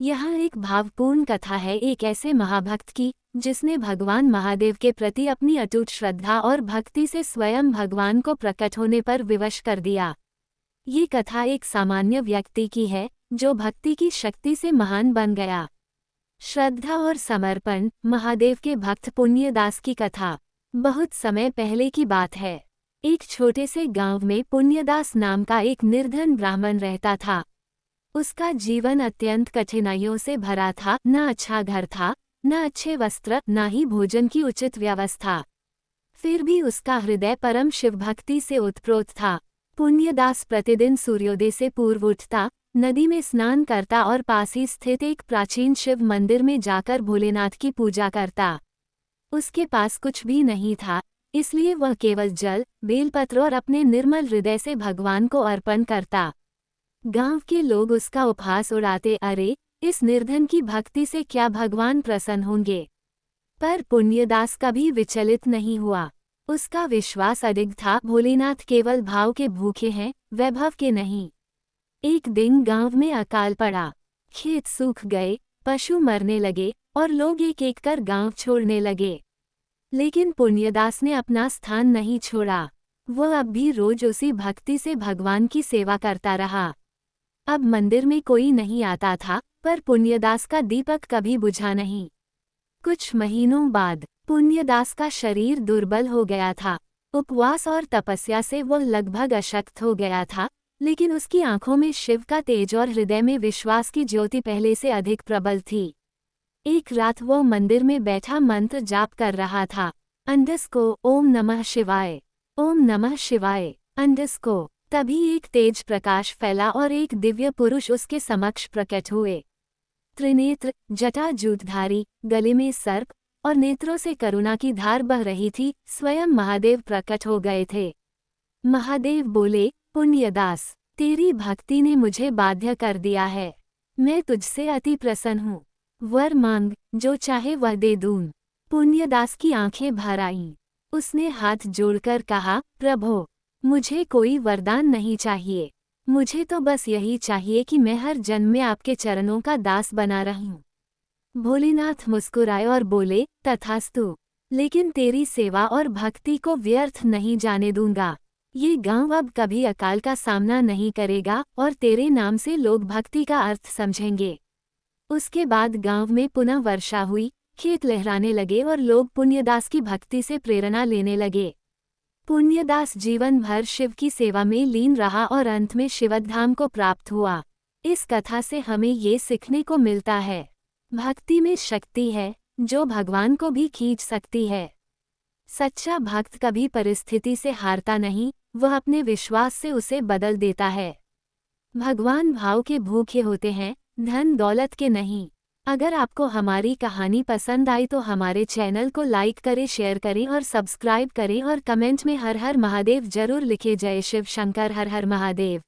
यहाँ एक भावपूर्ण कथा है एक ऐसे महाभक्त की जिसने भगवान महादेव के प्रति अपनी अटूट श्रद्धा और भक्ति से स्वयं भगवान को प्रकट होने पर विवश कर दिया। ये कथा एक सामान्य व्यक्ति की है जो भक्ति की शक्ति से महान बन गया। श्रद्धा और समर्पण। महादेव के भक्त पुण्यदास की कथा। बहुत समय पहले की बात है। एक छोटे से गांव में पुण्यदास नाम का एक निर्धन ब्राह्मण रहता था। उसका जीवन अत्यंत कठिनाइयों से भरा था। न अच्छा घर था, न अच्छे वस्त्र, न ही भोजन की उचित व्यवस्था। फिर भी उसका हृदय परम शिव भक्ति से उत्प्रोत था। पुण्यदास प्रतिदिन सूर्योदय से पूर्व उठता, नदी में स्नान करता और पास ही स्थित एक प्राचीन शिव मंदिर में जाकर भोलेनाथ की पूजा करता। उसके पास कुछ भी नहीं था, इसलिए वह केवल जल, बेलपत्र और अपने निर्मल हृदय से भगवान को अर्पण करता। गांव के लोग उसका उपहास उड़ाते, अरे इस निर्धन की भक्ति से क्या भगवान प्रसन्न होंगे। पर पुण्यदास कभी विचलित नहीं हुआ। उसका विश्वास अडिग था, भोलेनाथ केवल भाव के भूखे हैं, वैभव के नहीं। एक दिन गांव में अकाल पड़ा। खेत सूख गए, पशु मरने लगे और लोग एक एक कर गांव छोड़ने लगे। लेकिन पुण्यदास ने अपना स्थान नहीं छोड़ा। वह अब भी रोज उसी भक्ति से भगवान की सेवा करता रहा। अब मंदिर में कोई नहीं आता था, पर पुण्यदास का दीपक कभी बुझा नहीं। कुछ महीनों बाद पुण्यदास का शरीर दुर्बल हो गया था। उपवास और तपस्या से वह लगभग अशक्त हो गया था, लेकिन उसकी आंखों में शिव का तेज और हृदय में विश्वास की ज्योति पहले से अधिक प्रबल थी। एक रात वह मंदिर में बैठा मंत्र जाप कर रहा था। अंडस्को ओम नमः शिवाय, ओम नमः शिवाय, अंडस्को। तभी एक तेज प्रकाश फैला और एक दिव्य पुरुष उसके समक्ष प्रकट हुए। त्रिनेत्र, जटा जूटधारी, गले में सर्प और नेत्रों से करुणा की धार बह रही थी। स्वयं महादेव प्रकट हो गए थे। महादेव बोले, पुण्यदास, तेरी भक्ति ने मुझे बाध्य कर दिया है। मैं तुझसे अति प्रसन्न हूँ। वर मांग, जो चाहे वह दे दूँ। पुण्यदास की आंखें भर आईं। उसने हाथ जोड़कर कहा, प्रभो, मुझे कोई वरदान नहीं चाहिए। मुझे तो बस यही चाहिए कि मैं हर जन्म में आपके चरणों का दास बना रहूं। भोलेनाथ मुस्कुराए और बोले, तथास्तु, लेकिन तेरी सेवा और भक्ति को व्यर्थ नहीं जाने दूंगा। ये गांव अब कभी अकाल का सामना नहीं करेगा और तेरे नाम से लोग भक्ति का अर्थ समझेंगे। उसके बाद गांव में पुनः वर्षा हुई, खेत लहराने लगे और लोग पुण्यदास की भक्ति से प्रेरणा लेने लगे। पुण्यदास जीवन भर शिव की सेवा में लीन रहा और अंत में शिवधाम को प्राप्त हुआ। इस कथा से हमें ये सीखने को मिलता है, भक्ति में शक्ति है जो भगवान को भी खींच सकती है। सच्चा भक्त कभी परिस्थिति से हारता नहीं, वह अपने विश्वास से उसे बदल देता है। भगवान भाव के भूखे होते हैं, धन दौलत के नहीं। अगर आपको हमारी कहानी पसंद आई तो हमारे चैनल को लाइक करें, शेयर करें और सब्सक्राइब करें और कमेंट में हर हर महादेव जरूर लिखें। जय शिव शंकर, हर हर महादेव।